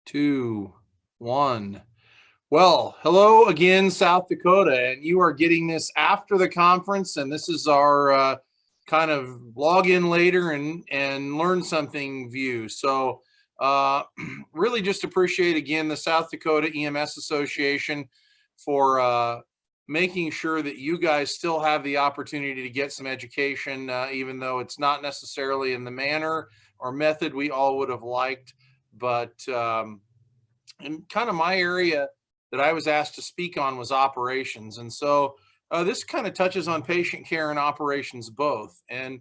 Two, one. Well, hello again, South Dakota, and you are getting this after the conference, and this is our kind of log in later and learn something view. So really just appreciate again the South Dakota EMS Association for making sure that you guys still have the opportunity to get some education, even though it's not necessarily in the manner or method we all would have liked. But and kind of my area that I was asked to speak on was operations. And so this kind of touches on patient care and operations both. And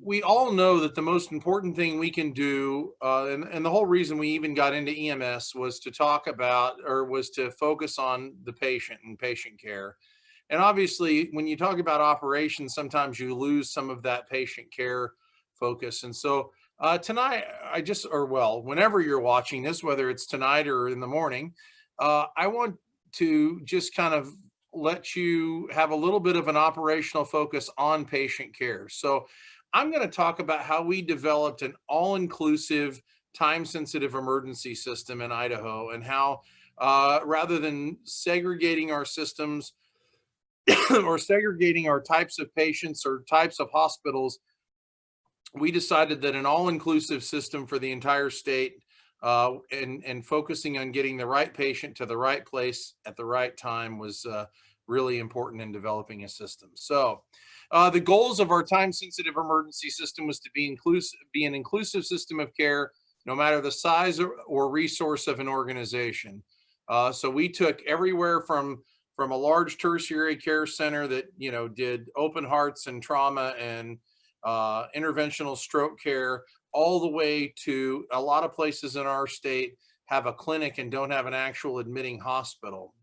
we all know that the most important thing we can do, and the whole reason we even got into EMS was to talk about, or was to focus on the patient and patient care. And obviously, when you talk about operations, sometimes you lose some of that patient care focus. And so tonight, whenever you're watching this, whether it's tonight or in the morning, I want to just kind of let you have a little bit of an operational focus on patient care. So I'm going to talk about how we developed an all-inclusive, time-sensitive emergency system in Idaho, and how rather than segregating our systems or segregating our types of patients or types of hospitals, we decided that an all-inclusive system for the entire state and focusing on getting the right patient to the right place at the right time was really important in developing a system. So the goals of our time-sensitive emergency system was to be an inclusive system of care, no matter the size or resource of an organization. So we took everywhere from a large tertiary care center that did open hearts and trauma and interventional stroke care, all the way to a lot of places in our state have a clinic and don't have an actual admitting hospital.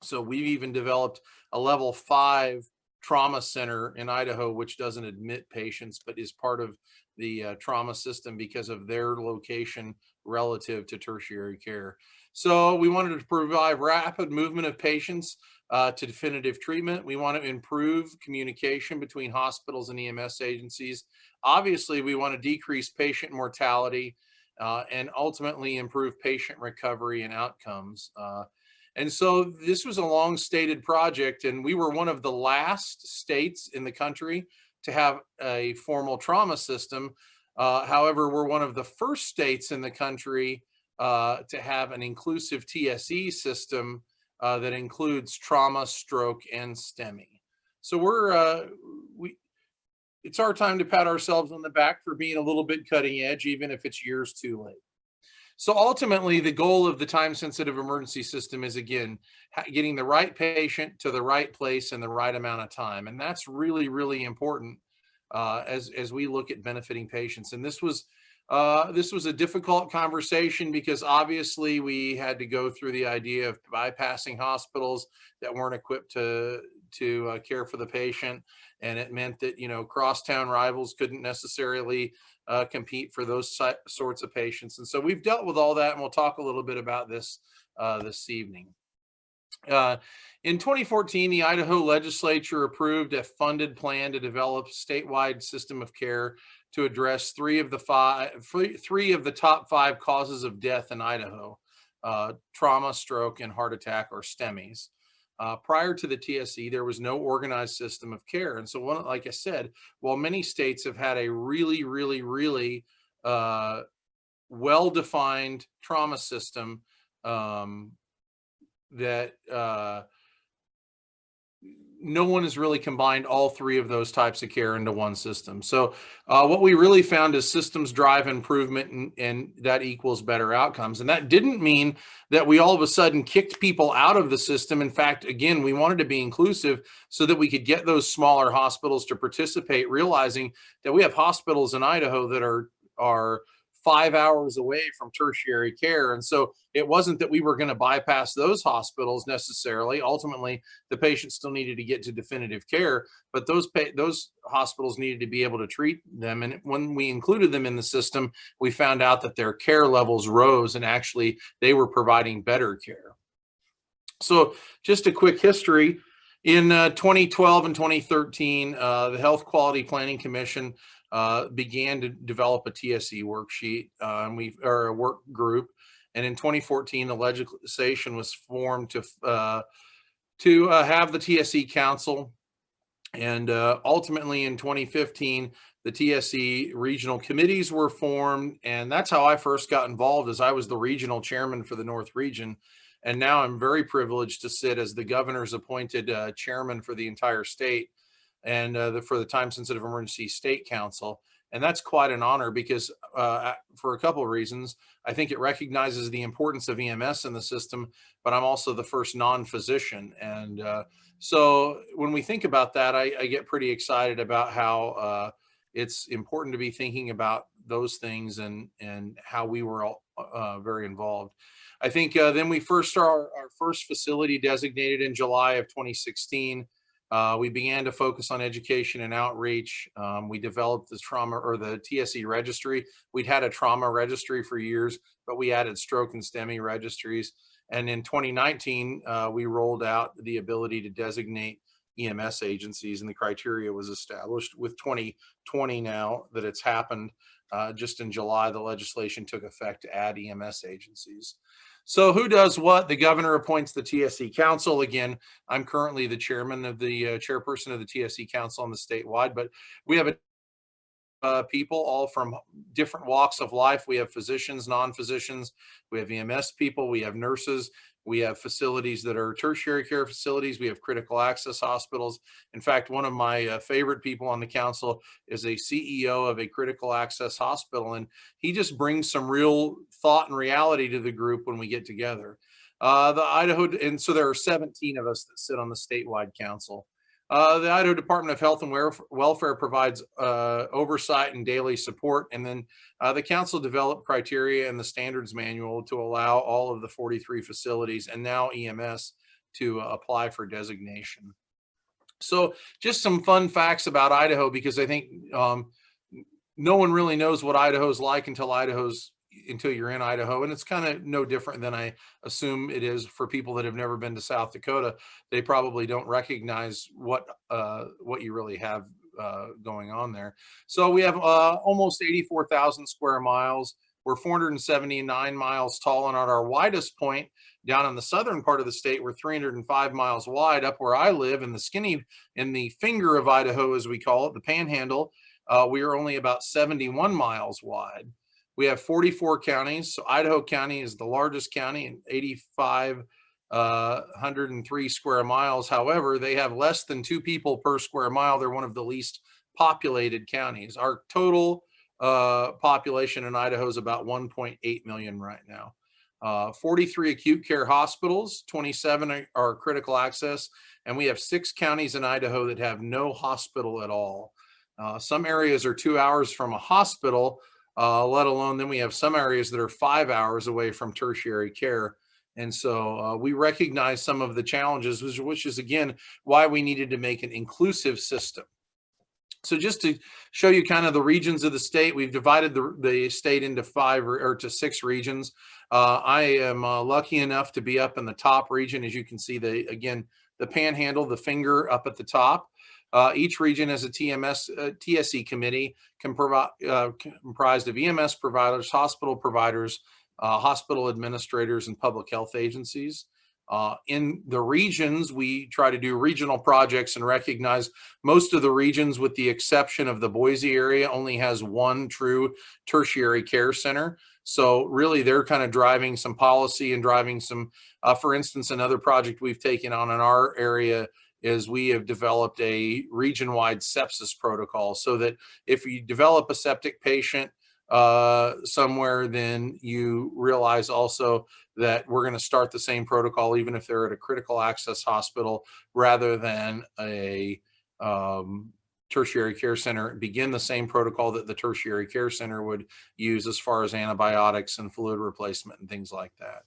So we've even developed a level 5 trauma center in Idaho, which doesn't admit patients, but is part of the trauma system because of their location relative to tertiary care. So we wanted to provide rapid movement of patients to definitive treatment. We want to improve communication between hospitals and EMS agencies. Obviously, we want to decrease patient mortality and ultimately improve patient recovery and outcomes. And so this was a long stated project, and we were one of the last states in the country to have a formal trauma system. However, we're one of the first states in the country to have an inclusive TSE system that includes trauma, stroke, and STEMI. So it's our time to pat ourselves on the back for being a little bit cutting edge, even if it's years too late. So ultimately, the goal of the time-sensitive emergency system is, again, getting the right patient to the right place in the right amount of time. And that's really, really important as we look at benefiting patients. And this was a difficult conversation because obviously we had to go through the idea of bypassing hospitals that weren't equipped to care for the patient. And it meant that, crosstown rivals couldn't necessarily compete for those sorts of patients. And so we've dealt with all that, and we'll talk a little bit about this this evening. In 2014, the Idaho legislature approved a funded plan to develop a statewide system of care to address three of the top 5 causes of death in Idaho: trauma, stroke, and heart attack, or STEMIs. Prior to the TSE, there was no organized system of care. And so, like I said, while many states have had a really, really, really well-defined trauma system that no one has really combined all 3 of those types of care into one system. So what we really found is systems drive improvement, and that equals better outcomes. And that didn't mean that we all of a sudden kicked people out of the system. In fact, again, we wanted to be inclusive so that we could get those smaller hospitals to participate, realizing that we have hospitals in Idaho that are 5 hours away from tertiary care. And so it wasn't that we were going to bypass those hospitals necessarily. Ultimately, the patient still needed to get to definitive care, but those hospitals needed to be able to treat them. And when we included them in the system, we found out that their care levels rose, and actually they were providing better care. So just a quick history. In 2012 and 2013, the Health Quality Planning Commission began to develop a TSE worksheet, or a work group. And in 2014, the legislation was formed to have the TSE Council. And ultimately in 2015, the TSE regional committees were formed. And that's how I first got involved, as I was the regional chairman for the North region. And now I'm very privileged to sit as the governor's appointed chairman for the entire state, and for the time sensitive emergency state council. And that's quite an honor, because for a couple of reasons. I think it recognizes the importance of EMS in the system, but I'm also the first non-physician. And so when we think about that, I get pretty excited about how it's important to be thinking about those things, and how we were all very involved. I think then we first saw our first facility designated in July of 2016. We began to focus on education and outreach. We developed the trauma, or the TSE registry. We'd had a trauma registry for years, but we added stroke and STEMI registries. And in 2019, we rolled out the ability to designate EMS agencies, and the criteria was established. With 2020 now that it's happened, just in July, the legislation took effect to add EMS agencies. So who does what? The governor appoints the TSE Council. Again, I'm currently the chairman of the chairperson of the TSE Council on the statewide, but we have people all from different walks of life. We have physicians, non-physicians, we have EMS people, we have nurses, we have facilities that are tertiary care facilities, we have critical access hospitals. In fact, one of my favorite people on the council is a CEO of a critical access hospital, and he just brings some real thought and reality to the group when we get together. The Idaho, and so there are 17 of us that sit on the statewide council. The Idaho Department of Health and Welfare provides oversight and daily support. And then the council developed criteria and the standards manual to allow all of the 43 facilities, and now EMS, to apply for designation. So just some fun facts about Idaho, because I think no one really knows what Idaho's like until you're in Idaho. And it's kind of no different than I assume it is for people that have never been to South Dakota. They probably don't recognize what you really have going on there. So we have almost 84,000 square miles. We're 479 miles tall, and at our widest point down in the southern part of the state, we're 305 miles wide. Up where I live in the finger of Idaho, as we call it, the Panhandle, we are only about 71 miles wide. We have 44 counties. So Idaho County is the largest county, and 8,503 square miles. However, they have less than 2 people per square mile. They're one of the least populated counties. Our total population in Idaho is about 1.8 million right now. 43 acute care hospitals, 27 are critical access, and we have 6 counties in Idaho that have no hospital at all. Some areas are 2 hours from a hospital, let alone then we have some areas that are 5 hours away from tertiary care. And so we recognize some of the challenges, which is again why we needed to make an inclusive system. So just to show you kind of the regions of the state, we've divided the state into 5 or to 6 regions. I am lucky enough to be up in the top region. As you can see, the Panhandle, the finger up at the top. Each region has a TSE committee comprised of EMS providers, hospital providers, hospital administrators, and public health agencies. In the regions, we try to do regional projects and recognize most of the regions, with the exception of the Boise area, only has 1 true tertiary care center. So really they're kind of driving some policy and driving some, for instance, another project we've taken on in our area is we have developed a region-wide sepsis protocol, so that if you develop a septic patient somewhere, then you realize also that we're going to start the same protocol even if they're at a critical access hospital rather than a tertiary care center. Begin the same protocol that the tertiary care center would use as far as antibiotics and fluid replacement and things like that.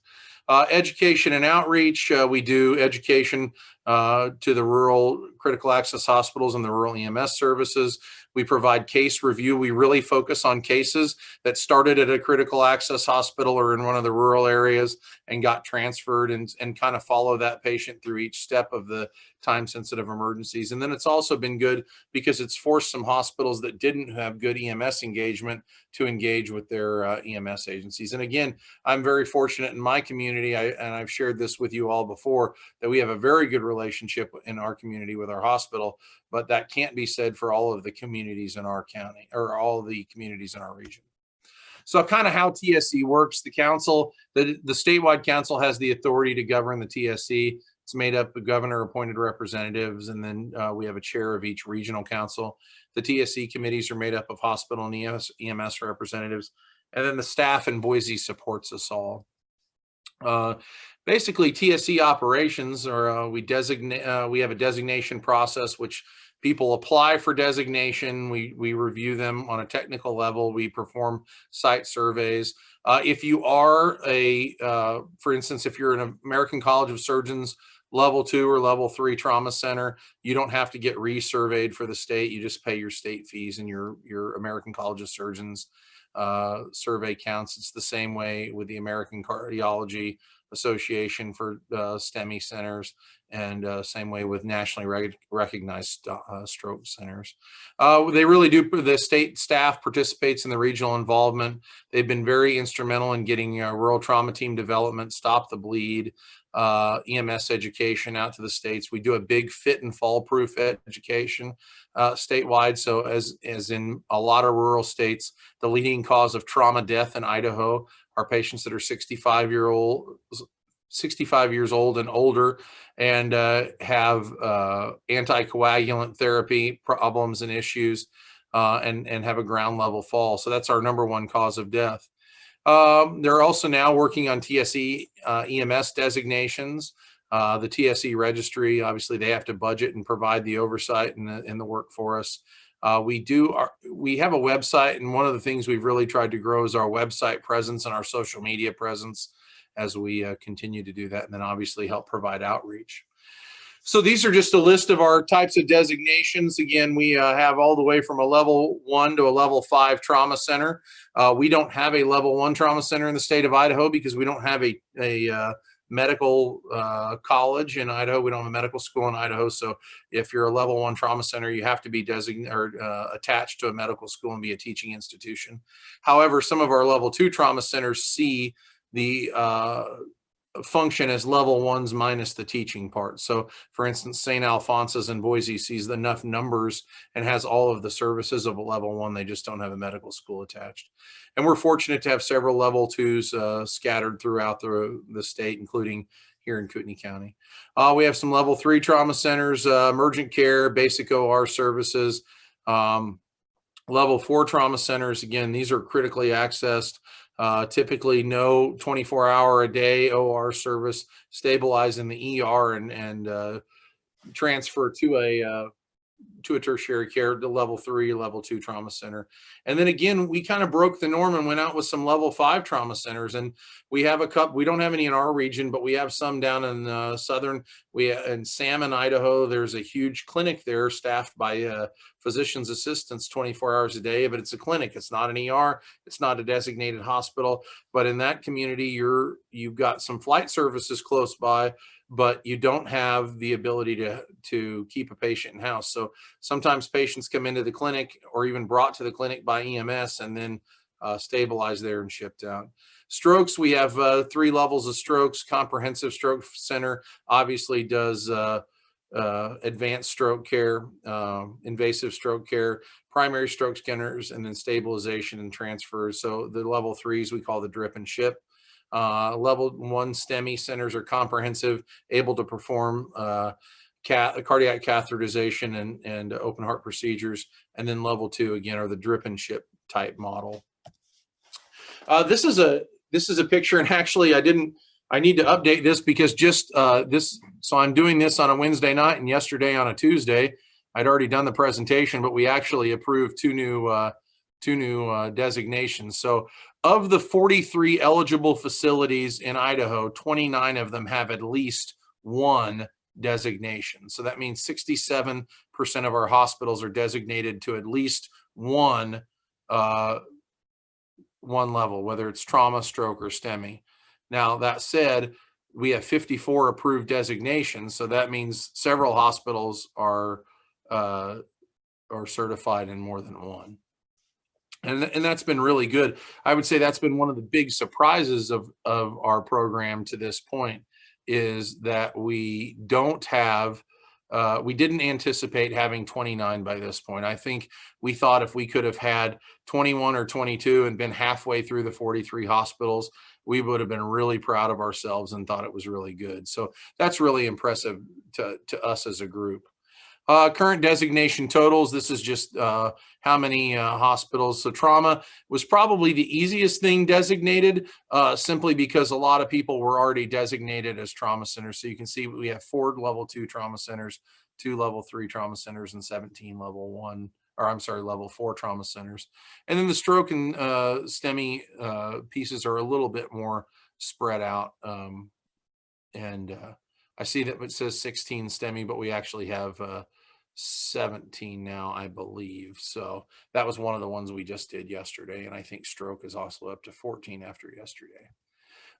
Education and outreach, we do education to the rural critical access hospitals and the rural EMS services. We provide case review. We really focus on cases that started at a critical access hospital or in one of the rural areas and got transferred, and kind of follow that patient through each step of the time-sensitive emergencies. And then it's also been good because it's forced some hospitals that didn't have good EMS engagement to engage with their EMS agencies. And again, I'm very fortunate in my community, and I've shared this with you all before, that we have a very good relationship in our community with our hospital, but that can't be said for all of the communities in our county or all of the communities in our region. So kind of how TSC works, the council, the statewide council has the authority to govern the TSC. It's made up of governor appointed representatives, and then we have a chair of each regional council. The TSC committees are made up of hospital and EMS representatives, and then the staff in Boise supports us all. Basically, TSC operations are we have a designation process, which people apply for designation. We review them on a technical level. We perform site surveys. If you are for instance, if you're an American College of Surgeons level 2 or level 3 trauma center, you don't have to get resurveyed for the state. You just pay your state fees, and your American College of Surgeons survey counts. It's the same way with the American Cardiology Association for STEMI centers, and same way with nationally recognized stroke centers. They really do. The state staff participates in the regional involvement. They've been very instrumental in getting rural trauma team development, stop the bleed, EMS education out to the states. We do a big fit and fall proof education statewide. So as in a lot of rural states, the leading cause of trauma death in Idaho are patients that are 65 years old and older, and have anticoagulant therapy problems and issues, and have a ground level fall. So that's our #1 cause of death. They're also now working on TSE EMS designations. The TSE registry, obviously they have to budget and provide the oversight and the work for us. We have a website, and one of the things we've really tried to grow is our website presence and our social media presence as we continue to do that, and then obviously help provide outreach. So these are just a list of our types of designations. Again, we have all the way from a level 1 to a level 5 trauma center. We don't have a level 1 trauma center in the state of Idaho because we don't have a medical college in Idaho. We don't have a medical school in Idaho. So if you're a level 1 trauma center, you have to be designated or attached to a medical school and be a teaching institution. However, some of our level 2 trauma centers see the function as level 1s minus the teaching part. So for instance, St. Alphonsus in Boise sees enough numbers and has all of the services of a level 1. They just don't have a medical school attached. And we're fortunate to have several level 2s scattered throughout the state, including here in Kootenai County. We have some level 3 trauma centers, emergent care, basic OR services, level 4 trauma centers. Again, these are critically accessed. Typically no 24-hour-a-day OR service, stabilize in the ER and transfer to a tertiary care, to level 3, level 2 trauma center. And then again, we kind of broke the norm and went out with some level 5 trauma centers. And we have a couple, we don't have any in our region, but we have some down in southern, in Salmon, Idaho. There's a huge clinic there staffed by physician's assistants 24 hours a day, but it's a clinic. It's not an ER. It's not a designated hospital. But in that community, you've got some flight services close by, but you don't have the ability to keep a patient in house. So sometimes patients come into the clinic or even brought to the clinic by EMS and then stabilized there and shipped out. Strokes, we have 3 levels of strokes. Comprehensive Stroke Center obviously does advanced stroke care, invasive stroke care, primary stroke scanners, and then stabilization and transfers. So the level 3s we call the drip and ship. Level 1 STEMI centers are comprehensive, able to perform cardiac catheterization and open heart procedures. And then level 2 again are the drip and ship type model. This is a picture, and actually I need to update this because so I'm doing this on a Wednesday night, and yesterday on a Tuesday, I'd already done the presentation, but we actually approved two new designations. So of the 43 eligible facilities in Idaho, 29 of them have at least one designation. So that means 67% of our hospitals are designated to at least one level, whether it's trauma, stroke, or STEMI. Now, that said, we have 54 approved designations, so that means several hospitals are certified in more than one. And that's been really good. I would say that's been one of the big surprises of our program to this point, is that we don't have, we didn't anticipate having 29 by this point. I think we thought if we could have had 21 or 22 and been halfway through the 43 hospitals, we would have been really proud of ourselves and thought it was really good. So that's really impressive to us as a group. Current designation totals, this is just how many hospitals. So trauma was probably the easiest thing designated, simply because a lot of people were already designated as trauma centers. So you can see we have 4 level 2 trauma centers, 2 level 3 trauma centers, and 17 level 1, or I'm sorry, level 4 trauma centers. And then the stroke and STEMI pieces are a little bit more spread out. I see that it says 16 STEMI, but we actually have 17 now, I believe. So that was one of the ones we just did yesterday. And I think stroke is also up to 14 after yesterday.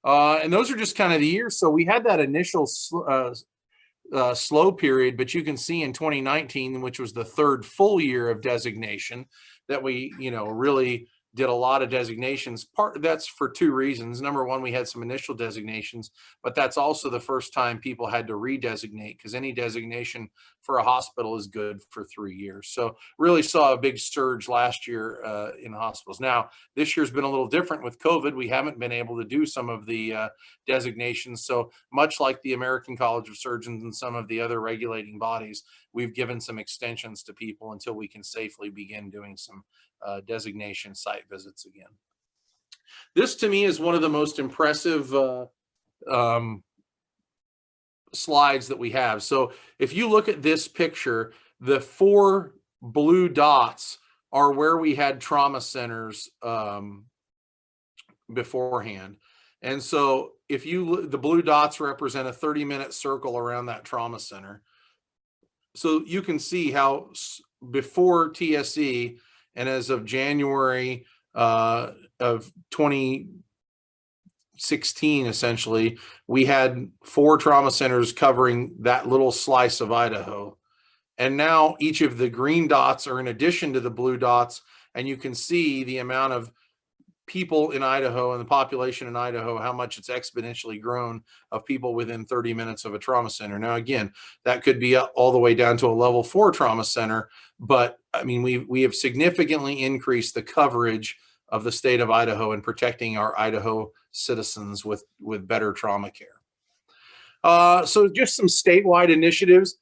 And those are just kind of the years. So we had that initial slow period, but you can see in 2019, which was the 3rd full year of designation, that we, really did a lot of designations. That's for 2 reasons. Number one, we had some initial designations, but that's also the first time people had to redesignate, because any designation for a hospital is good for 3 years. So really saw a big surge last year in hospitals. Now, this year's been a little different with COVID. We haven't been able to do some of the designations. So much like the American College of Surgeons and some of the other regulating bodies, we've given some extensions to people until we can safely begin doing some designation site visits again. This to me is one of the most impressive slides that we have. So if you look at this picture, the 4 blue dots are where we had trauma centers beforehand. And so if you look, the blue dots represent a 30-minute circle around that trauma center. So you can see how before TSE and as of January of 2016, essentially, we had 4 trauma centers covering that little slice of Idaho. And now each of the green dots are in addition to the blue dots, and you can see the amount of people in Idaho and the population in Idaho, how much it's exponentially grown of people within 30 minutes of a trauma center. Now, again, that could be all the way down to a level 4 trauma center, but I mean, we have significantly increased the coverage of the state of Idaho in protecting our Idaho citizens with better trauma care. So just some statewide initiatives.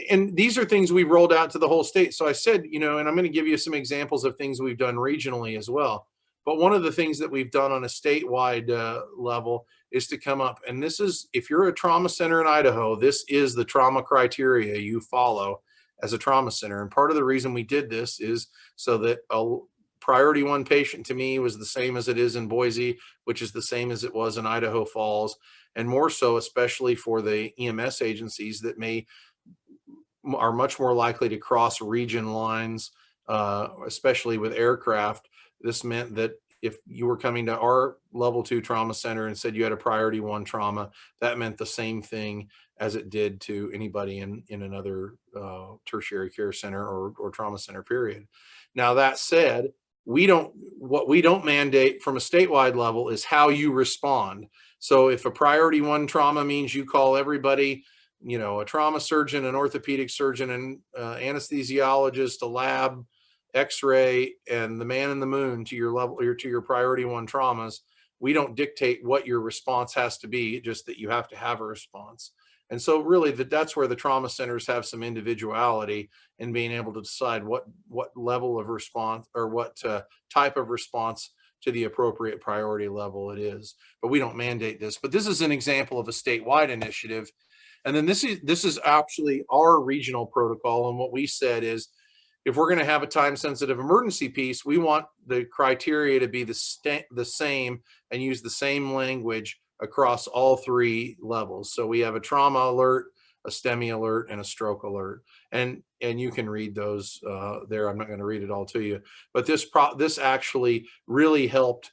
And these are things we've rolled out to the whole state. So I said, and I'm going to give you some examples of things we've done regionally as well. But one of the things that we've done on a statewide level is to come up, and this is, if you're a trauma center in Idaho, this is the trauma criteria you follow as a trauma center. And part of the reason we did this is so that a priority 1 patient to me was the same as it is in Boise, which is the same as it was in Idaho Falls, and more so, especially for the EMS agencies that are much more likely to cross region lines, especially with aircraft. This meant that if you were coming to our level 2 trauma center and said you had a priority 1 trauma, that meant the same thing as it did to anybody in another tertiary care center or trauma center, period. Now, that said, what we don't mandate from a statewide level is how you respond. So if a priority 1 trauma means you call everybody, a trauma surgeon, an orthopedic surgeon, and anesthesiologist, a lab, X-ray, and the man in the moon to your level or to your priority 1 traumas, we don't dictate what your response has to be, just that you have to have a response. And so really that's where the trauma centers have some individuality in being able to decide what level of response or what type of response to the appropriate priority level it is. But we don't mandate this. But this is an example of a statewide initiative. And then this is actually our regional protocol. And what we said is, if we're going to have a time-sensitive emergency piece, we want the criteria to be the same and use the same language across all 3 levels. So we have a trauma alert, a STEMI alert, and a stroke alert. And you can read those there. I'm not going to read it all to you, but this actually really helped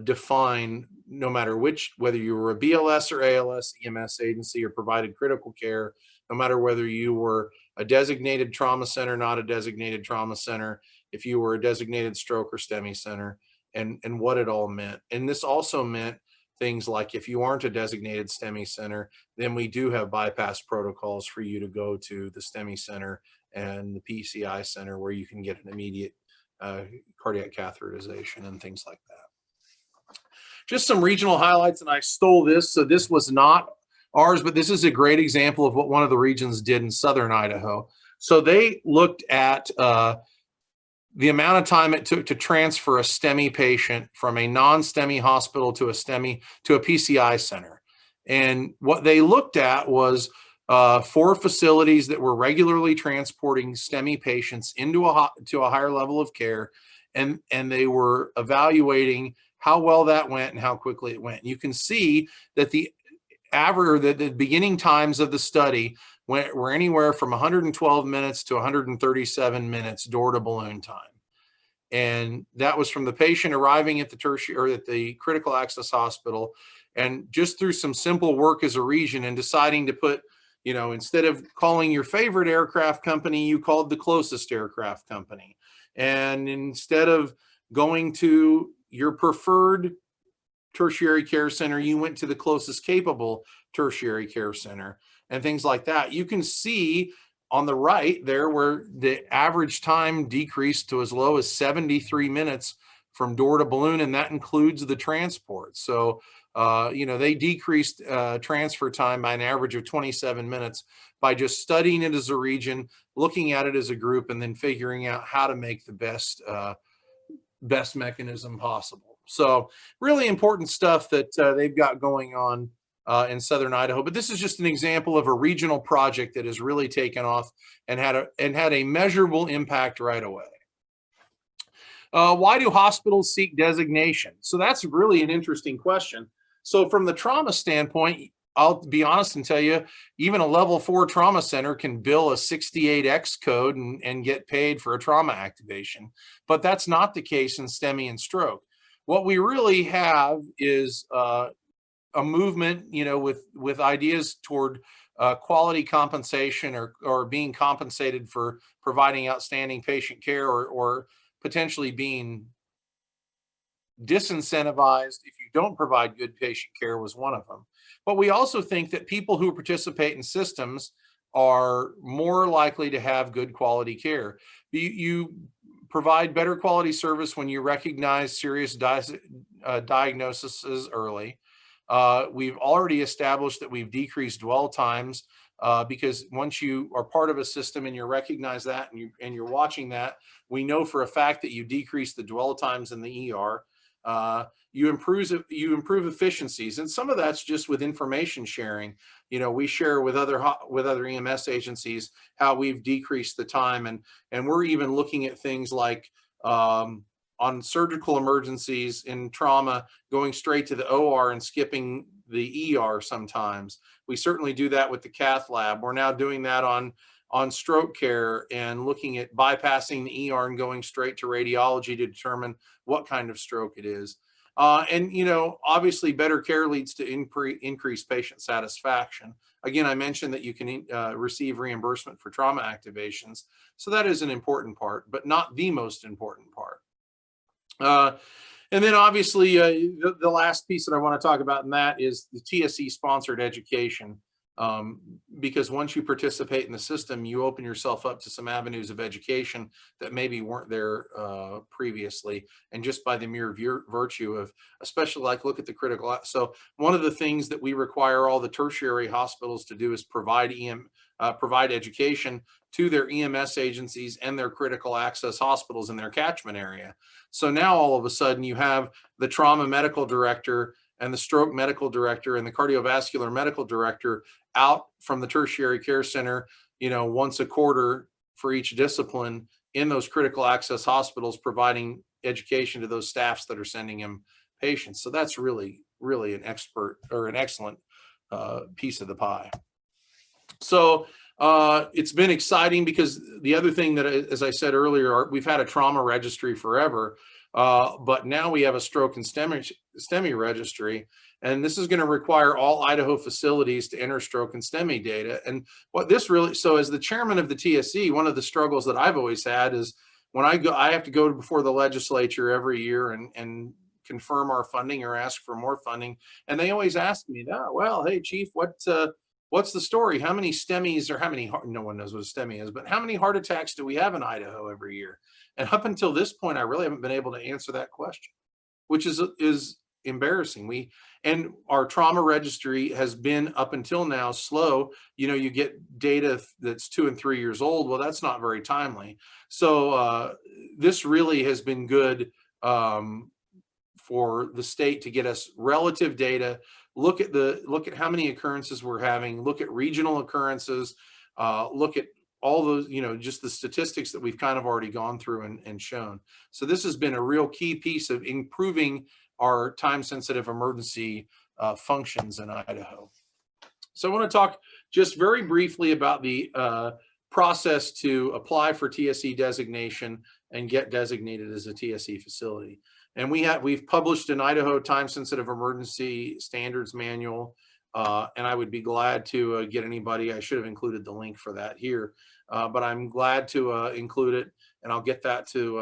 define, no matter whether you were a BLS or ALS EMS agency or provided critical care, no matter whether you were a designated trauma center, not a designated trauma center, if you were a designated stroke or STEMI center, and what it all meant. And this also meant things like, if you aren't a designated STEMI center, then we do have bypass protocols for you to go to the STEMI center and the PCI center, where you can get an immediate cardiac catheterization and things like that. Just some regional highlights, and I stole this, so this was not ours, but this is a great example of what one of the regions did in southern Idaho. So they looked at the amount of time it took to transfer a STEMI patient from a non-STEMI hospital to a PCI center. And what they looked at was 4 facilities that were regularly transporting STEMI patients into a higher level of care, and they were evaluating how well that went and how quickly it went. You can see that the beginning times of the study were anywhere from 112 minutes to 137 minutes door to balloon time. And that was from the patient arriving at the tertiary or at the critical access hospital. And just through some simple work as a region and deciding to put, instead of calling your favorite aircraft company, you called the closest aircraft company. And instead of going to your preferred tertiary care center, you went to the closest capable tertiary care center, and things like that. You can see on the right there where the average time decreased to as low as 73 minutes from door to balloon, and that includes the transport. So, they decreased transfer time by an average of 27 minutes by just studying it as a region, looking at it as a group, and then figuring out how to make the best mechanism possible. So really important stuff that they've got going on in southern Idaho. But this is just an example of a regional project that has really taken off and had a measurable impact right away. Why do hospitals seek designation? So that's really an interesting question. So from the trauma standpoint, I'll be honest and tell you, even a level 4 trauma center can bill a 68X code and get paid for a trauma activation. But that's not the case in STEMI and stroke. What we really have is a movement, with ideas toward quality compensation or being compensated for providing outstanding patient care, or potentially being disincentivized if you don't provide good patient care, was one of them. But we also think that people who participate in systems are more likely to have good quality care. You provide better quality service when you recognize serious diagnoses early. We've already established that we've decreased dwell times because once you are part of a system and you recognize that and you're watching that, we know for a fact that you decrease the dwell times in the ER. You improve efficiencies, and some of that's just with information sharing. We share with other EMS agencies how we've decreased the time, and we're even looking at things like on surgical emergencies in trauma, going straight to the OR and skipping the ER sometimes. We certainly do that with the cath lab. We're now doing that on stroke care and looking at bypassing the ER and going straight to radiology to determine what kind of stroke it is. And obviously better care leads to increased patient satisfaction. Again, I mentioned that you can receive reimbursement for trauma activations. So that is an important part, but not the most important part. And then obviously the last piece that I want to talk about in that is the TSC sponsored education. Because once you participate in the system, you open yourself up to some avenues of education that maybe weren't there previously. And just by the mere virtue of, especially like look at the critical. So one of the things that we require all the tertiary hospitals to do is provide education to their EMS agencies and their critical access hospitals in their catchment area. So now all of a sudden you have the trauma medical director and the stroke medical director and the cardiovascular medical director out from the tertiary care center, once a quarter for each discipline in those critical access hospitals, providing education to those staffs that are sending him patients. So that's really, really an excellent piece of the pie. So it's been exciting because the other thing that, as I said earlier, we've had a trauma registry forever, but now we have a stroke and STEMI registry. And this is going to require all Idaho facilities to enter stroke and STEMI data. And what this really, so as the chairman of the TSC, one of the struggles that I've always had is when I have to go before the legislature every year and confirm our funding or ask for more funding. And they always ask me, oh, well, hey, Chief, what's the story? How many STEMIs or how many, no one knows what a STEMI is, but how many heart attacks do we have in Idaho every year? And up until this point, I really haven't been able to answer that question, which is embarrassing. And our trauma registry has been up until now slow. You get data that's 2 and 3 years old. Well, that's not very timely. So this really has been good for the state to get us relative data. Look at how many occurrences we're having. Look at regional occurrences. Look at all those, just the statistics that we've kind of already gone through and shown. So this has been a real key piece of improving our time-sensitive emergency functions in Idaho. So I want to talk just very briefly about the process to apply for TSE designation and get designated as a TSE facility. And we've published an Idaho time-sensitive emergency standards manual, and I would be glad to get anybody. I should have included the link for that here, but I'm glad to include it, and I'll get that to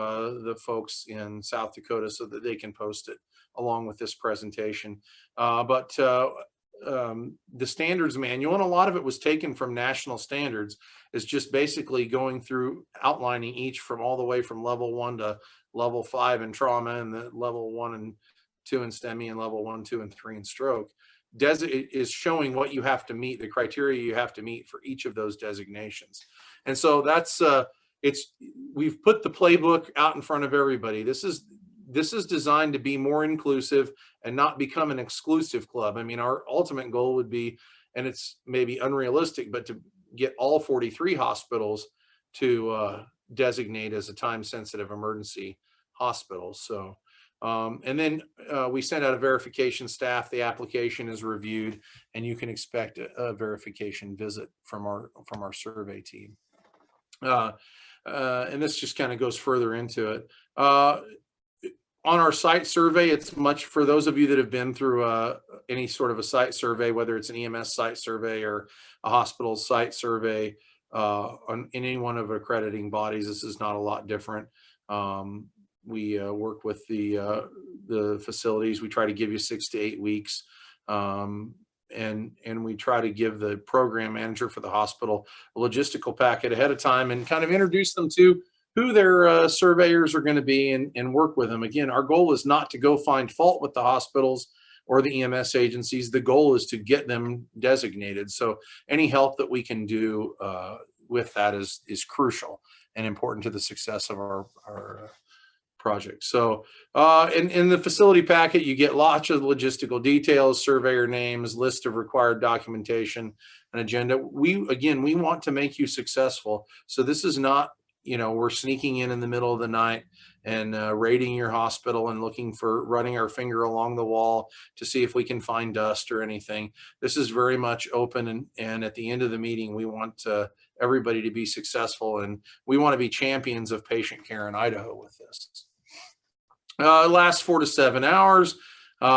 the folks in South Dakota so that they can post it along with this presentation. But the standards manual, and a lot of it was taken from national standards, is just basically going through outlining each from all the way from level 1 to level 5 in trauma, and the level 1 and 2 in STEMI, and level 1, 2, and 3 in stroke. Is showing what you have to meet, the criteria you have to meet for each of those designations. And so that's we've put the playbook out in front of everybody. This is designed to be more inclusive and not become an exclusive club. I mean, our ultimate goal would be, and it's maybe unrealistic, but to get all 43 hospitals to designate as a time-sensitive emergency hospital. So, and then we send out a verification staff. The application is reviewed, and you can expect a verification visit from our survey team. And this just kind of goes further into it. On our site survey, it's much for those of you that have been through any sort of a site survey, whether it's an EMS site survey or a hospital site survey in any one of accrediting bodies. This is not a lot different. We work with the facilities. We try to give you 6 to 8 weeks, and we try to give the program manager for the hospital a logistical packet ahead of time and kind of introduce them to who their surveyors are going to be and work with them. Again, our goal is not to go find fault with the hospitals or the EMS agencies. The goal is to get them designated. So any help that we can do with that is crucial and important to the success of our project. So in the facility packet, you get lots of logistical details, surveyor names, list of required documentation, an agenda. We want to make you successful. So this is not, we're sneaking in the middle of the night and raiding your hospital and running our finger along the wall to see if we can find dust or anything. This is very much open, and at the end of the meeting, we want everybody to be successful, and we want to be champions of patient care in Idaho with this. It lasts 4 to 7 hours.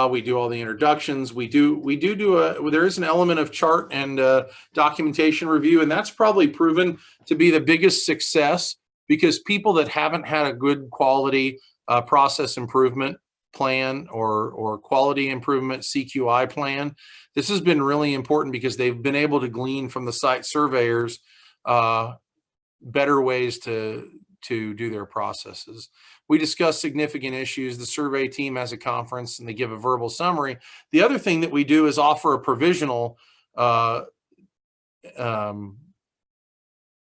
We do all the introductions. There is an element of chart and documentation review, and that's probably proven to be the biggest success, because people that haven't had a good quality process improvement plan or quality improvement CQI plan, this has been really important because they've been able to glean from the site surveyors better ways to do their processes. We discuss significant issues. The survey team has a conference and they give a verbal summary. The other thing that we do is offer a provisional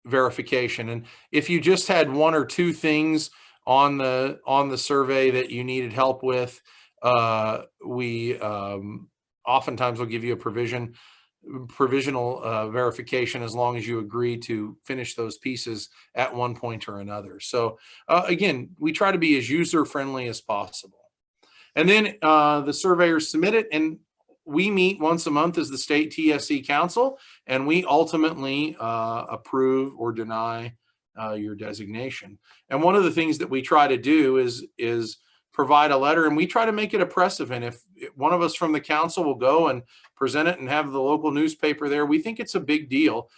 verification. And if you just had 1 or 2 things on the survey that you needed help with, we oftentimes will give you a provisional verification as long as you agree to finish those pieces at one point or another. So again, we try to be as user-friendly as possible. And then the surveyors submit it, and we meet once a month as the state TSC council, and we ultimately approve or deny your designation. And one of the things that we try to do is provide a letter, and we try to make it a press event. If one of us from the council will go and present it and have the local newspaper there, we think it's a big deal.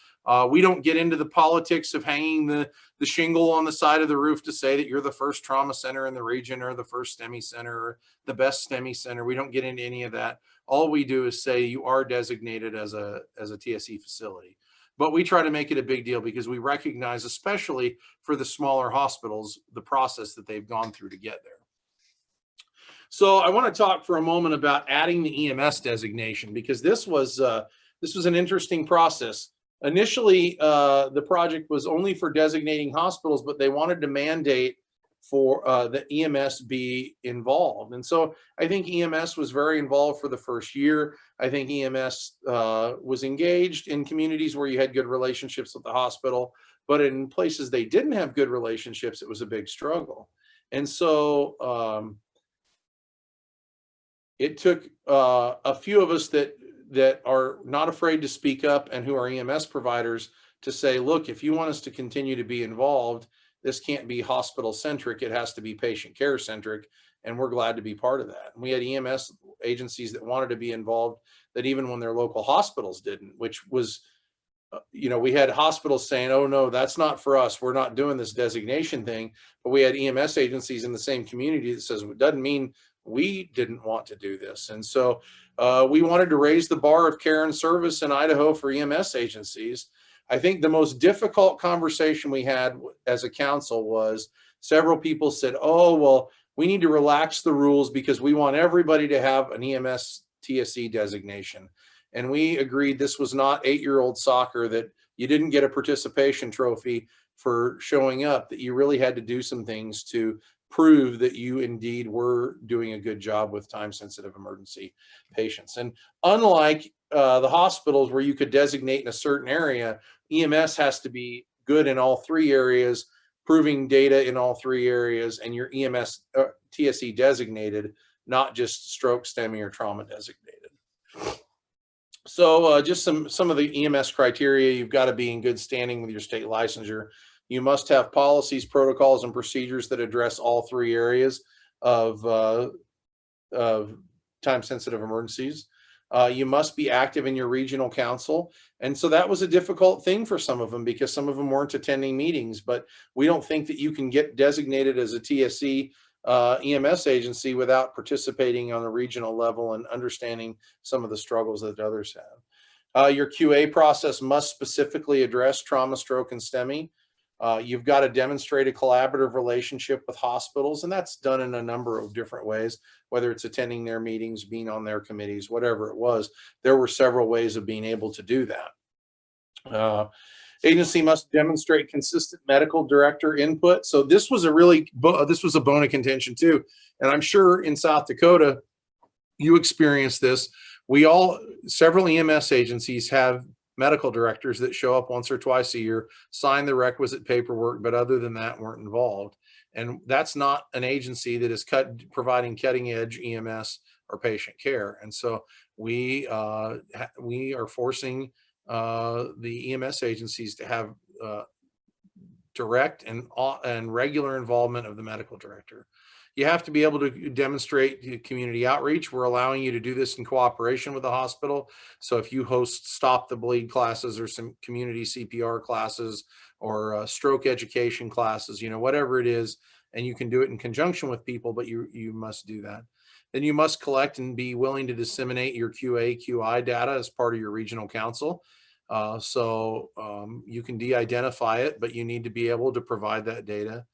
We don't get into the politics of hanging the shingle on the side of the roof to say that you're the first trauma center in the region or the first STEMI center or the best STEMI center. We don't get into any of that. All we do is say you are designated as a TSC facility. But we try to make it a big deal because we recognize, especially for the smaller hospitals, the process that they've gone through to get there. So I want to talk for a moment about adding the EMS designation, because this was an interesting process. Initially, the project was only for designating hospitals, but they wanted to mandate for the EMS be involved. And so I think EMS was very involved for the first year. I think EMS was engaged in communities where you had good relationships with the hospital, but in places they didn't have good relationships, it was a big struggle. And so it took a few of us that are not afraid to speak up and who are EMS providers to say, look, if you want us to continue to be involved, this can't be hospital centric, it has to be patient care centric, and we're glad to be part of that. And we had EMS agencies that wanted to be involved that even when their local hospitals didn't, which was, we had hospitals saying, oh no, that's not for us, we're not doing this designation thing. But we had EMS agencies in the same community that says, it doesn't mean we didn't want to do this. And so we wanted to raise the bar of care and service in Idaho for EMS agencies. I think the most difficult conversation we had as a council was several people said, oh, well, we need to relax the rules because we want everybody to have an EMS TSC designation. And we agreed this was not 8-year-old soccer, that you didn't get a participation trophy for showing up, that you really had to do some things to prove that you indeed were doing a good job with time-sensitive emergency patients. And unlike the hospitals where you could designate in a certain area, EMS has to be good in all 3 areas, proving data in all 3 areas, and your EMS TSC designated, not just stroke, STEMI, or trauma designated. So just some of the EMS criteria: you've got to be in good standing with your state licensure. You must have policies, protocols, and procedures that address all 3 areas of time-sensitive emergencies. You must be active in your regional council. And so that was a difficult thing for some of them because some of them weren't attending meetings, but we don't think that you can get designated as a TSC EMS agency without participating on a regional level and understanding some of the struggles that others have. Your QA process must specifically address trauma, stroke, and STEMI. You've got to demonstrate a collaborative relationship with hospitals, and that's done in a number of different ways, whether it's attending their meetings, being on their committees, whatever it was. There were several ways of being able to do that. Agency must demonstrate consistent medical director input. So this was a bone of contention too. And I'm sure in South Dakota, you experienced this. Several EMS agencies have medical directors that show up once or twice a year, sign the requisite paperwork, but other than that, weren't involved. And that's not an agency that is providing cutting edge EMS or patient care. And so we are forcing the EMS agencies to have direct and regular involvement of the medical director. You have to be able to demonstrate community outreach. We're allowing you to do this in cooperation with the hospital. So if you host Stop the Bleed classes or some community CPR classes or stroke education classes, whatever it is, and you can do it in conjunction with people, but you must do that. Then you must collect and be willing to disseminate your QA, QI data as part of your regional council. So you can de-identify it, but you need to be able to provide that data.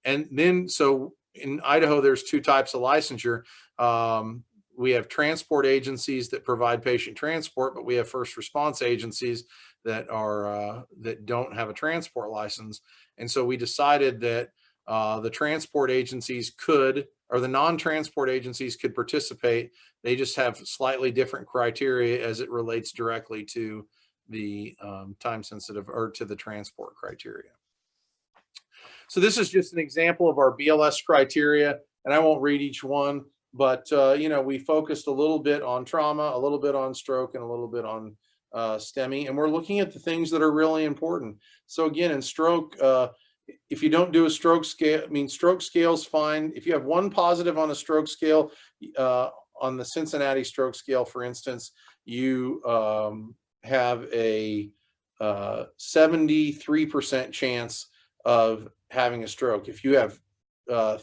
And then, so in Idaho, there's 2 types of licensure. We have transport agencies that provide patient transport, but we have first response agencies that don't have a transport license. And so we decided that the transport agencies or the non-transport agencies could participate. They just have slightly different criteria as it relates directly to the time sensitive or to the transport criteria. So this is just an example of our BLS criteria, and I won't read each one. but we focused a little bit on trauma, a little bit on stroke, and a little bit on STEMI, and we're looking at the things that are really important. So again, in stroke, if you don't do a stroke scale, I mean, stroke scale's fine. If you have one positive on a stroke scale, on the Cincinnati stroke scale, for instance, you have a 73% chance of having a stroke. If you have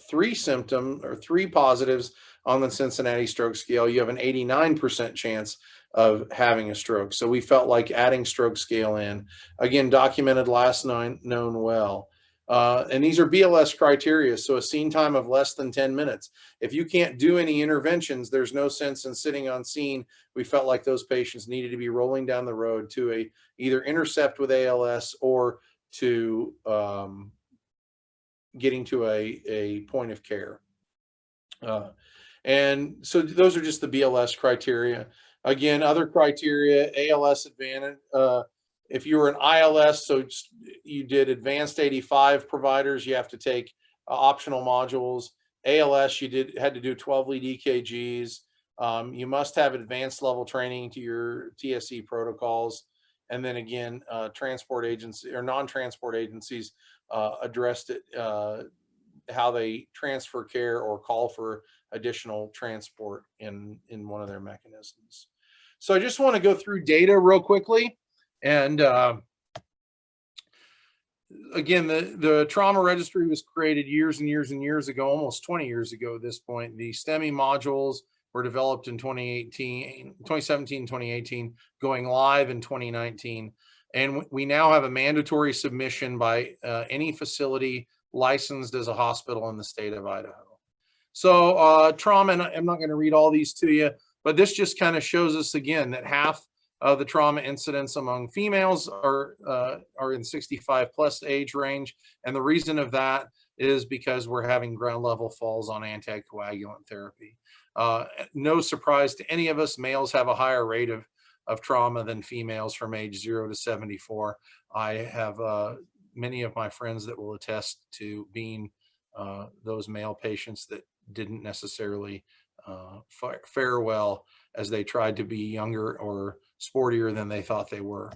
three positives on the Cincinnati stroke scale, you have an 89% chance of having a stroke. So we felt like adding stroke scale in, again, documented last known well. And these are BLS criteria, so a scene time of less than 10 minutes. If you can't do any interventions, there's no sense in sitting on scene. We felt like those patients needed to be rolling down the road to either intercept with ALS or to getting to a point of care. And so those are just the BLS criteria. Again, other criteria, ALS advantage. If you were an ILS, so you did advanced 85 providers, you have to take optional modules. ALS, you had to do 12 lead EKGs. You must have advanced level training to your TSE protocols. And then again, transport agency or non-transport agencies addressed it, how they transfer care or call for additional transport in one of their mechanisms. So I just want to go through data real quickly. And again, the trauma registry was created years and years and years ago, almost 20 years ago at this point. The STEMI modules were developed in 2017, 2018, going live in 2019. And we now have a mandatory submission by any facility licensed as a hospital in the state of Idaho. So trauma, and I'm not going to read all these to you, but this just kind of shows us again that half of the trauma incidents among females are in 65 plus age range. And the reason of that is because we're having ground level falls on anticoagulant therapy. No surprise to any of us, males have a higher rate of trauma than females from age 0 to 74. I have many of my friends that will attest to being those male patients that didn't necessarily fare well as they tried to be younger or sportier than they thought they were.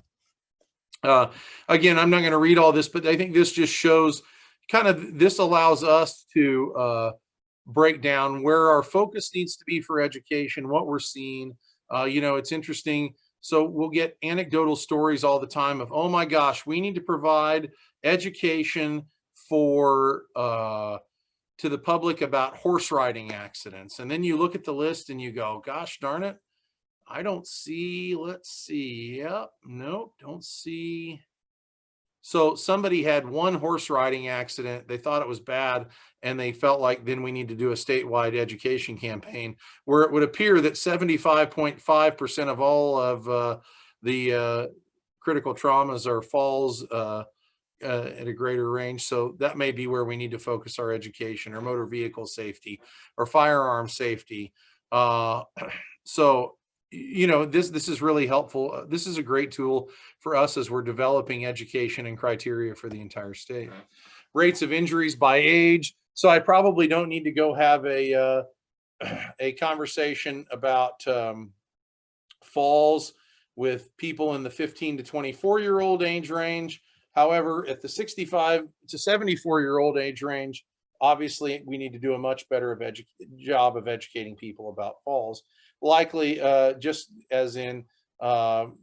Again, I'm not going to read all this, but I think this just shows this allows us to break down where our focus needs to be for education, what we're seeing. It's interesting. So we'll get anecdotal stories all the time of, oh my gosh, we need to provide education for to the public about horse riding accidents. And then you look at the list and you go, gosh darn it, I don't see, let's see. Yep, nope, don't see. So somebody had one horse riding accident. They thought it was bad, and they felt like then we need to do a statewide education campaign, where it would appear that 75.5% of all of the critical traumas are falls at a greater range. So that may be where we need to focus our education, or motor vehicle safety, or firearm safety. So this is really helpful. This is a great tool for us as we're developing education and criteria for the entire state. Rates of injuries by age. So I probably don't need to go have a conversation about falls with people in the 15 to 24-year-old age range. However, at the 65 to 74-year-old age range, obviously we need to do a much better job of educating people about falls. Likely, just as in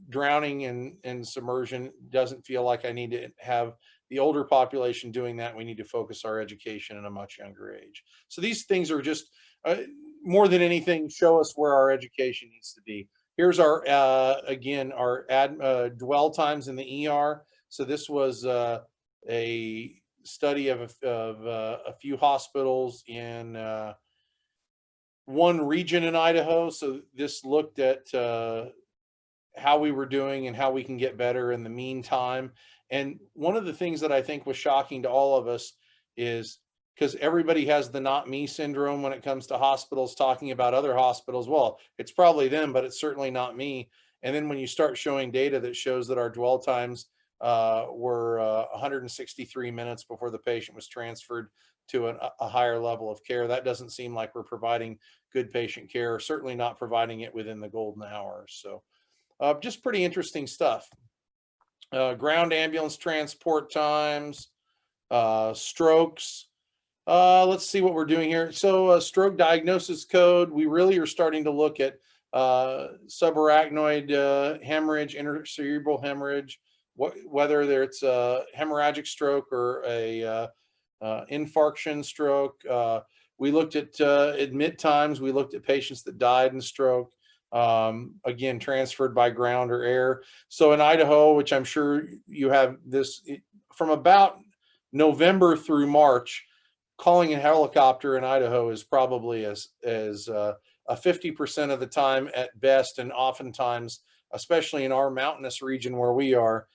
drowning and submersion, doesn't feel like I need to have the older population doing that. We need to focus our education at a much younger age. So these things are just, more than anything, show us where our education needs to be. Here's our, again, our dwell times in the ER. So this was a study of a few hospitals in one region in Idaho. So this looked at how we were doing and how we can get better in the meantime. And one of the things that I think was shocking to all of us is, because everybody has the not me syndrome when it comes to hospitals talking about other hospitals. Well, it's probably them, but it's certainly not me. And then when you start showing data that shows that our dwell times were 163 minutes before the patient was transferred to a higher level of care, that doesn't seem like we're providing good patient care, certainly not providing it within the golden hour. So just pretty interesting stuff. Ground ambulance transport times, strokes. Let's see what we're doing here. So stroke diagnosis code, we really are starting to look at subarachnoid hemorrhage, intercerebral hemorrhage, whether it's a hemorrhagic stroke or a infarction stroke. We looked at admit times. We looked at patients that died in stroke, again, transferred by ground or air. So in Idaho, which I'm sure you have this, from about November through March, calling a helicopter in Idaho is probably as a 50% of the time at best, and oftentimes, especially in our mountainous region where we are,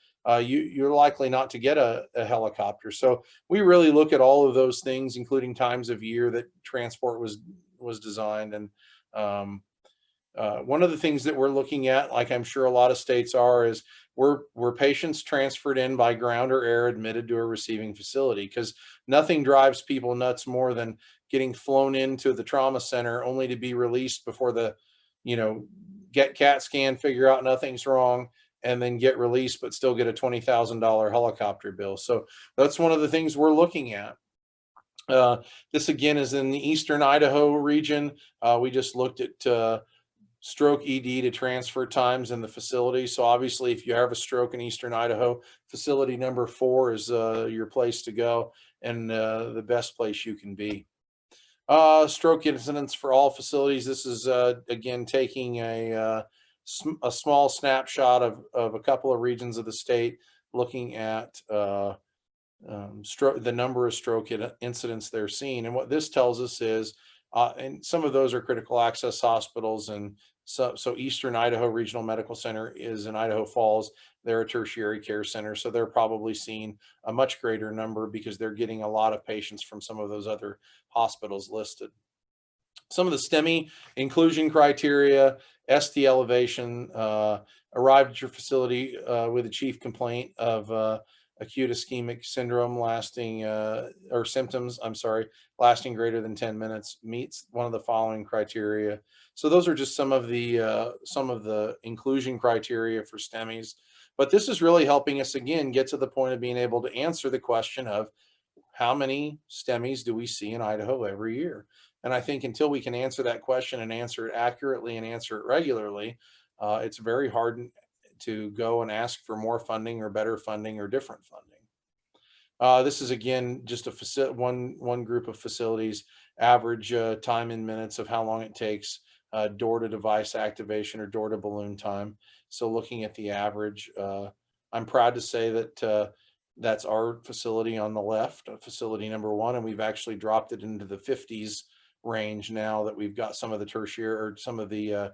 you're likely not to get a helicopter. So we really look at all of those things, including times of year that transport was designed. And one of the things that we're looking at, like I'm sure a lot of states are, is were patients transferred in by ground or air admitted to a receiving facility? Because nothing drives people nuts more than getting flown into the trauma center only to be released before the, get CAT scan, figure out nothing's wrong, and then get released, but still get a $20,000 helicopter bill. So that's one of the things we're looking at. This again is in the Eastern Idaho region. We just looked at stroke ED to transfer times in the facility. So obviously, if you have a stroke in Eastern Idaho, facility number 4 is your place to go, and the best place you can be. Stroke incidents for all facilities. This is again taking a small snapshot of a couple of regions of the state, looking at the number of stroke incidents they're seeing. And what this tells us is, and some of those are critical access hospitals, and so Eastern Idaho Regional Medical Center is in Idaho Falls. They're a tertiary care center, so they're probably seeing a much greater number because they're getting a lot of patients from some of those other hospitals listed. Some of the STEMI inclusion criteria: ST elevation, arrived at your facility with a chief complaint of acute ischemic syndrome lasting, or symptoms, I'm sorry, lasting greater than 10 minutes, meets one of the following criteria. So those are just some of the inclusion criteria for STEMIs. But this is really helping us, again, get to the point of being able to answer the question of how many STEMIs do we see in Idaho every year? And I think until we can answer that question and answer it accurately and answer it regularly, it's very hard to go and ask for more funding or better funding or different funding. This is again just one group of facilities, average time in minutes of how long it takes door to device activation or door to balloon time. So looking at the average, I'm proud to say that that's our facility on the left, facility number 1, and we've actually dropped it into the 50s range now that we've got some of the tertiary or some of the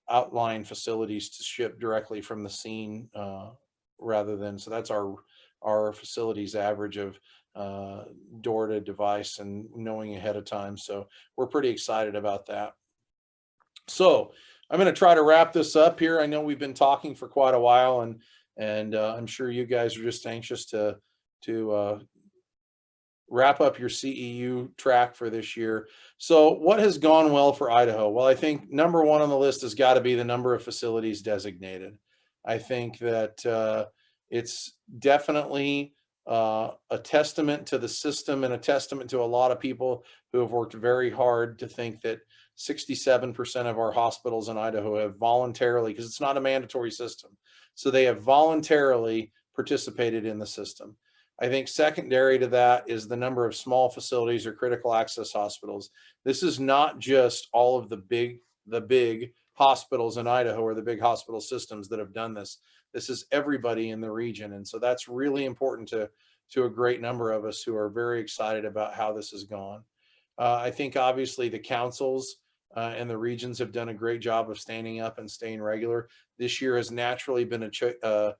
outlying facilities to ship directly from the scene rather than, so that's our facilities average of door to device and knowing ahead of time. So we're pretty excited about that. So I'm going to try to wrap this up here. I know we've been talking for quite a while, and I'm sure you guys are just anxious to wrap up your CEU track for this year. So what has gone well for Idaho? Well, I think number 1 on the list has got to be the number of facilities designated. I think that it's definitely a testament to the system and a testament to a lot of people who have worked very hard to think that 67% of our hospitals in Idaho have voluntarily, because it's not a mandatory system, so they have voluntarily participated in the system. I think secondary to that is the number of small facilities or critical access hospitals. This is not just all of the big hospitals in Idaho or the big hospital systems that have done this. This is everybody in the region. And so that's really important to a great number of us who are very excited about how this has gone. I think obviously the councils and the regions have done a great job of standing up and staying regular. This year has naturally been a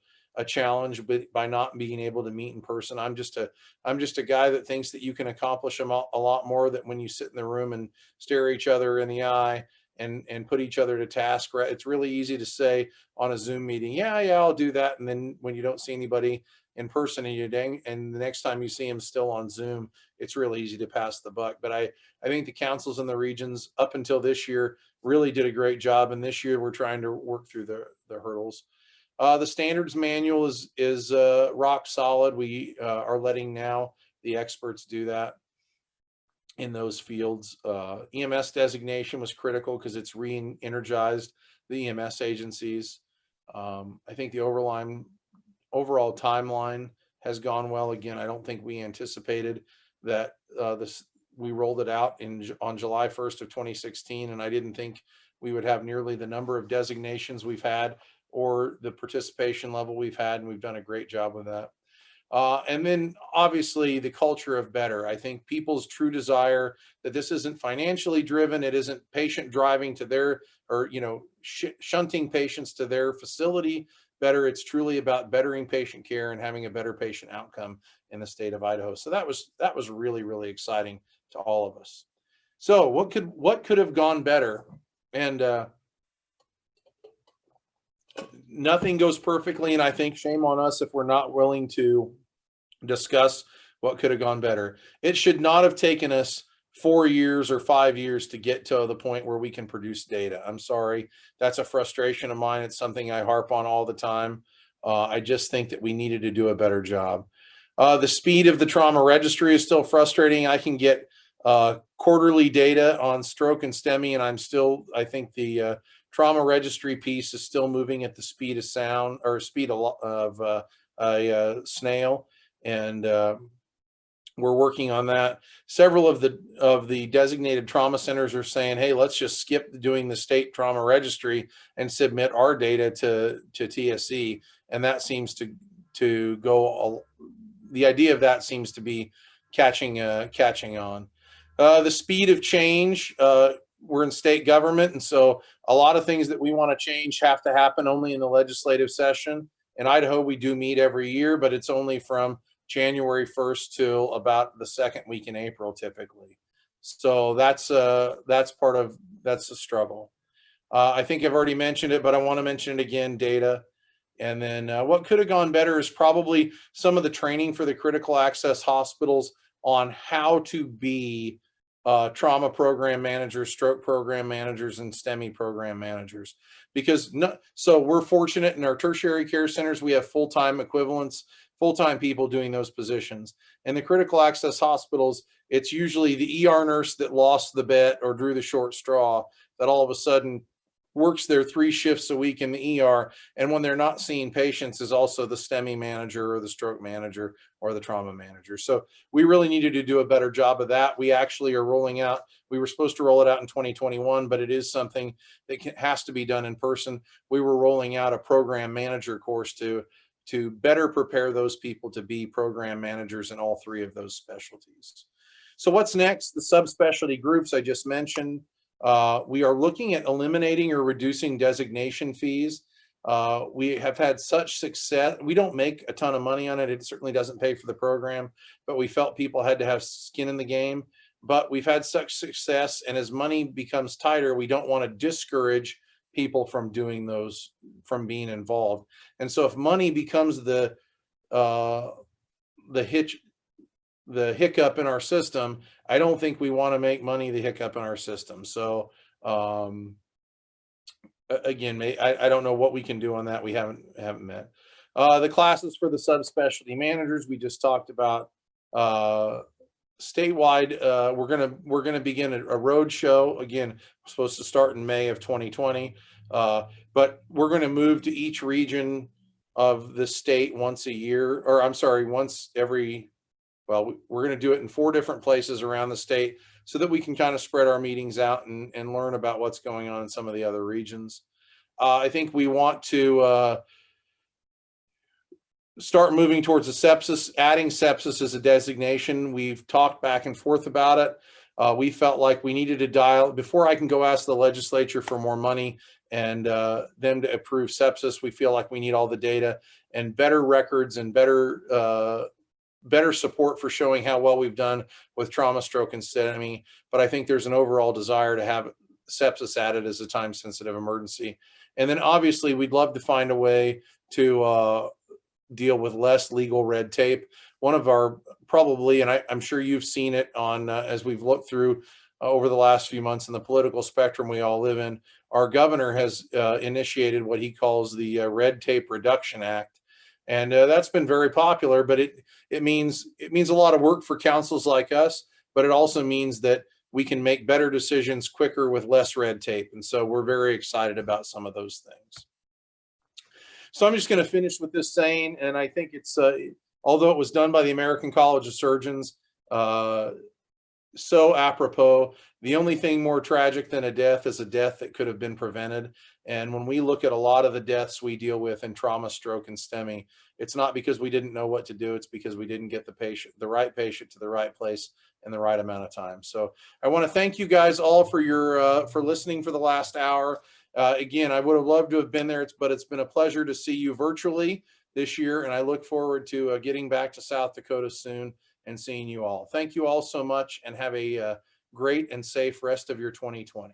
challenge, but by not being able to meet in person. I'm just a guy that thinks that you can accomplish a lot more that when you sit in the room and stare each other in the eye and put each other to task. Right? It's really easy to say on a Zoom meeting, yeah, I'll do that. And then when you don't see anybody in person, and the next time you see them still on Zoom, it's really easy to pass the buck. But I think the councils in the regions up until this year really did a great job, and this year we're trying to work through the hurdles. The standards manual is rock solid. We are letting now the experts do that in those fields. EMS designation was critical because it's re-energized the EMS agencies. I think the overall timeline has gone well. Again, I don't think we anticipated that we rolled it out on July 1st of 2016, and I didn't think we would have nearly the number of designations we've had or the participation level we've had, and we've done a great job with that. And then obviously the culture of better. I think people's true desire that this isn't financially driven, it isn't patient driving to their, or shunting patients to their facility better. It's truly about bettering patient care and having a better patient outcome in the state of Idaho. So that was really, really exciting to all of us. So what could have gone better? And nothing goes perfectly, and I think shame on us if we're not willing to discuss what could have gone better. It should not have taken us 4 years or 5 years to get to the point where we can produce data. I'm sorry, that's a frustration of mine. It's something I harp on all the time. I just think that we needed to do a better job. The speed of the trauma registry is still frustrating. I can get quarterly data on stroke and STEMI, and I think the trauma registry piece is still moving at the speed of sound, or speed of a snail, and we're working on that. Several of the designated trauma centers are saying, hey, let's just skip doing the state trauma registry and submit our data to TSC, and that seems to go. The idea of that seems to be catching on. The speed of change. We're in state government, and so a lot of things that we want to change have to happen only in the legislative session. In Idaho, we do meet every year, but it's only from January 1st till about the second week in April, typically. So that's a struggle. I think I've already mentioned it, but I want to mention it again, data. And then what could have gone better is probably some of the training for the critical access hospitals on how to be trauma program managers, stroke program managers, and STEMI program managers. So we're fortunate in our tertiary care centers, we have full-time equivalents, full-time people doing those positions. In the critical access hospitals, it's usually the ER nurse that lost the bet or drew the short straw that all of a sudden works their 3 shifts a week in the ER, and when they're not seeing patients is also the STEMI manager or the stroke manager or the trauma manager. So we really needed to do a better job of that. We actually are rolling out, we were supposed to roll it out in 2021, but it is something that has to be done in person. We were rolling out a program manager course to better prepare those people to be program managers in all 3 of those specialties. So what's next? The subspecialty groups I just mentioned. We are looking at eliminating or reducing designation fees. We have had such success. We don't make a ton of money on it. It certainly doesn't pay for the program, but we felt people had to have skin in the game. But we've had such success, and as money becomes tighter, we don't want to discourage people from doing those, from being involved. And so if money becomes the hiccup in our system, I don't think we want to make money the hiccup in our system. So again, I don't know what we can do on that. We haven't met. The classes for the subspecialty managers, we just talked about. Statewide, we're gonna begin a road show. Again, we're supposed to start in May of 2020, but we're going to move to each region of the state once a year, or I'm sorry, once every. Well, we're going to do it in 4 different places around the state so that we can kind of spread our meetings out and learn about what's going on in some of the other regions. I think we want to start moving towards the sepsis, adding sepsis as a designation. We've talked back and forth about it. We felt like we needed to dial, before I can go ask the legislature for more money and them to approve sepsis, we feel like we need all the data and better records and better support for showing how well we've done with trauma, stroke, and STEMI. But I think there's an overall desire to have sepsis added as a time-sensitive emergency. And then obviously we'd love to find a way to deal with less legal red tape. One of our probably, and I'm sure you've seen it on as we've looked through over the last few months in the political spectrum we all live in, our governor has initiated what he calls the Red Tape Reduction Act. And that's been very popular, but it means a lot of work for councils like us, but it also means that we can make better decisions quicker with less red tape. And so we're very excited about some of those things. So I'm just going to finish with this saying, and I think it's, although it was done by the American College of Surgeons, so apropos. The only thing more tragic than a death is a death that could have been prevented. And when we look at a lot of the deaths we deal with in trauma, stroke, and STEMI, it's not because we didn't know what to do. It's because we didn't get the right patient to the right place in the right amount of time. So I want to thank you guys all for your for listening for the last hour. Again, I would have loved to have been there, but it's been a pleasure to see you virtually this year, and I look forward to getting back to South Dakota soon and seeing you all. Thank you all so much, and have a great and safe rest of your 2020.